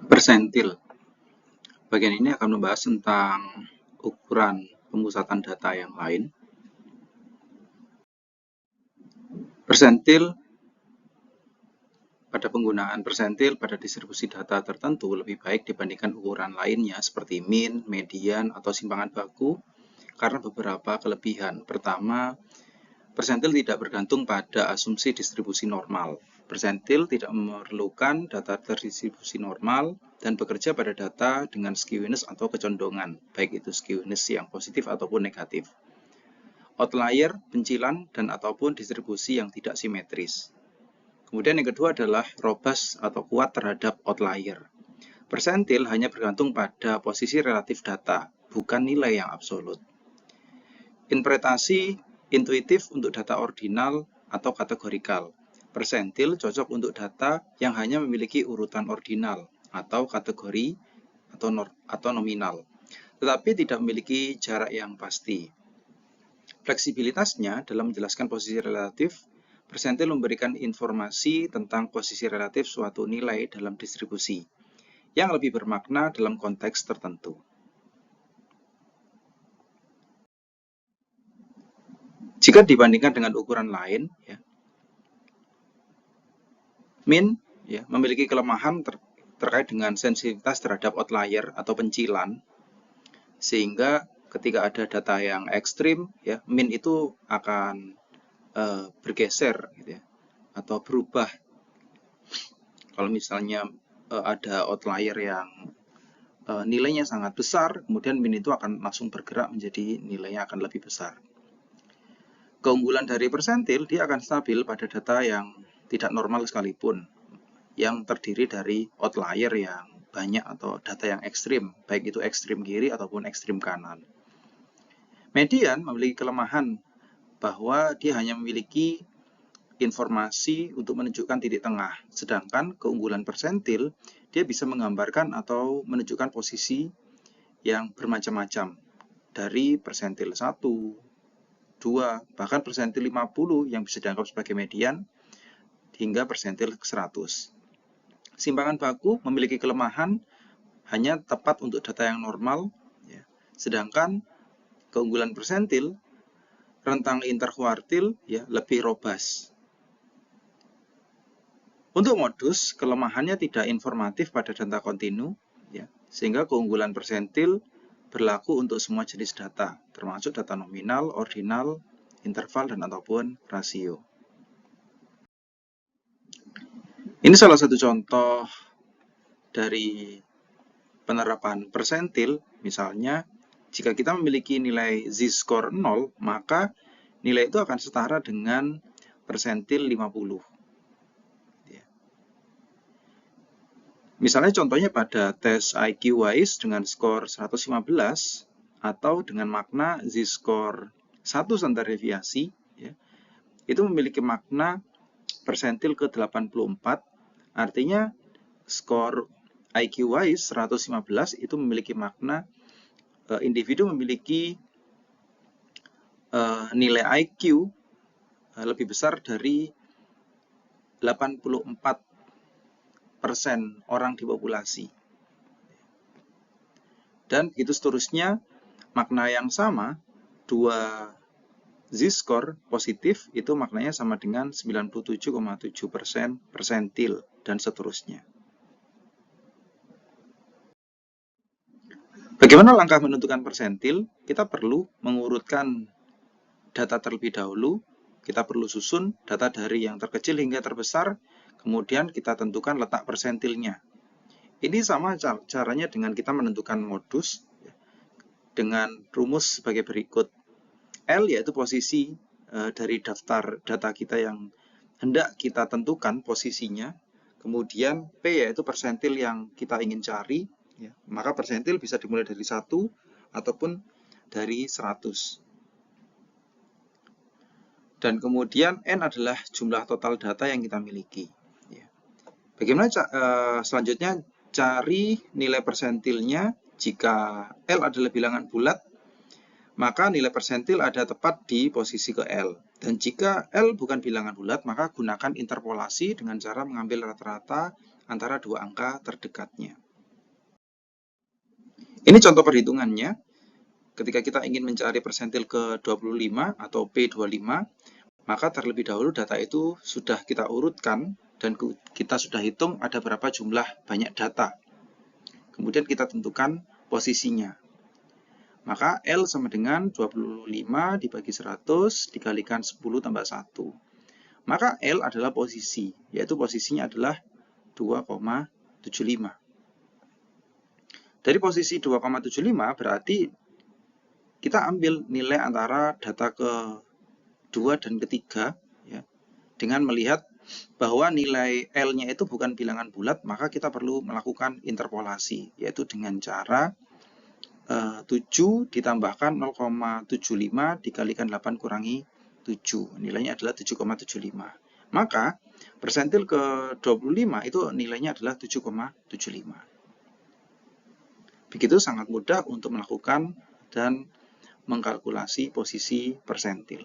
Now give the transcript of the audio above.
Persentil. Bagian ini akan membahas tentang ukuran pemusatan data yang lain. Persentil, pada penggunaan persentil pada distribusi data tertentu lebih baik dibandingkan ukuran lainnya seperti mean, median, atau simpangan baku karena beberapa kelebihan. Pertama, persentil tidak bergantung pada asumsi distribusi normal. Persentil tidak memerlukan data terdistribusi normal dan bekerja pada data dengan skewness atau kecondongan, baik itu skewness yang positif ataupun negatif, outlier, pencilan, dan ataupun distribusi yang tidak simetris. Kemudian yang kedua adalah robust atau kuat terhadap outlier. Persentil hanya bergantung pada posisi relatif data, bukan nilai yang absolut. Interpretasi intuitif untuk data ordinal atau kategorikal. Persentil cocok untuk data yang hanya memiliki urutan ordinal atau kategori atau nominal, tetapi tidak memiliki jarak yang pasti. Fleksibilitasnya dalam menjelaskan posisi relatif, persentil memberikan informasi tentang posisi relatif suatu nilai dalam distribusi, yang lebih bermakna dalam konteks tertentu. Jika dibandingkan dengan ukuran lain, mean memiliki kelemahan terkait dengan sensitivitas terhadap outlier atau pencilan, sehingga ketika ada data yang ekstrim, mean itu akan bergeser, atau berubah. Kalau misalnya ada outlier yang nilainya sangat besar, kemudian mean itu akan langsung bergerak menjadi nilainya akan lebih besar. Keunggulan dari persentil, dia akan stabil pada data yang tidak normal sekalipun, yang terdiri dari outlier yang banyak atau data yang ekstrim, baik itu ekstrim kiri ataupun ekstrim kanan. Median memiliki kelemahan bahwa dia hanya memiliki informasi untuk menunjukkan titik tengah, sedangkan keunggulan persentil, dia bisa menggambarkan atau menunjukkan posisi yang bermacam-macam, dari persentil 1, 2, bahkan persentil 50 yang bisa dianggap sebagai median, hingga persentil 100. Simpangan baku memiliki kelemahan hanya tepat untuk data yang normal, sedangkan keunggulan persentil, rentang interkuartil lebih robust. Untuk modus, kelemahannya tidak informatif pada data kontinu, sehingga keunggulan persentil berlaku untuk semua jenis data, termasuk data nominal, ordinal, interval, dan ataupun rasio. Ini salah satu contoh dari penerapan persentil. Misalnya, jika kita memiliki nilai z-score 0, maka nilai itu akan setara dengan persentil 50. Misalnya contohnya pada tes IQ WISE dengan skor 115 atau dengan makna z-score 1 standar deviasi, itu memiliki makna persentil ke-84, artinya skor IQ WISE 115 itu memiliki makna individu memiliki nilai IQ lebih besar dari 84% orang di populasi. Dan begitu seterusnya, makna yang sama, 2 z-score positif itu maknanya sama dengan 97,7% persentil, dan seterusnya. Bagaimana langkah menentukan persentil? Kita perlu mengurutkan data terlebih dahulu, kita perlu susun data dari yang terkecil hingga terbesar, kemudian kita tentukan letak persentilnya. Ini sama caranya dengan kita menentukan modus dengan rumus sebagai berikut. L yaitu posisi dari daftar data kita yang hendak kita tentukan posisinya, kemudian P yaitu persentil yang kita ingin cari, maka persentil bisa dimulai dari 1 ataupun dari 100. Dan kemudian N adalah jumlah total data yang kita miliki. Bagaimana selanjutnya cari nilai persentilnya? Jika L adalah bilangan bulat, maka nilai persentil ada tepat di posisi ke L. Dan jika L bukan bilangan bulat, maka gunakan interpolasi dengan cara mengambil rata-rata antara dua angka terdekatnya. Ini contoh perhitungannya. Ketika kita ingin mencari persentil ke-25 atau P25, maka terlebih dahulu data itu sudah kita urutkan dan kita sudah hitung ada berapa jumlah banyak data. Kemudian kita tentukan posisinya. Maka L sama dengan 25 dibagi 100 dikalikan 10 tambah 1. Maka L adalah posisi, yaitu posisinya adalah 2,75. Dari posisi 2,75 berarti kita ambil nilai antara data ke-2 dan ke-3 ya, dengan melihat bahwa nilai L-nya itu bukan bilangan bulat, maka kita perlu melakukan interpolasi, yaitu dengan cara 7 ditambahkan 0,75 dikalikan 8 kurangi 7. Nilainya adalah 7,75. Maka persentil ke-25 itu nilainya adalah 7,75. Begitu sangat mudah untuk melakukan dan mengkalkulasi posisi persentil.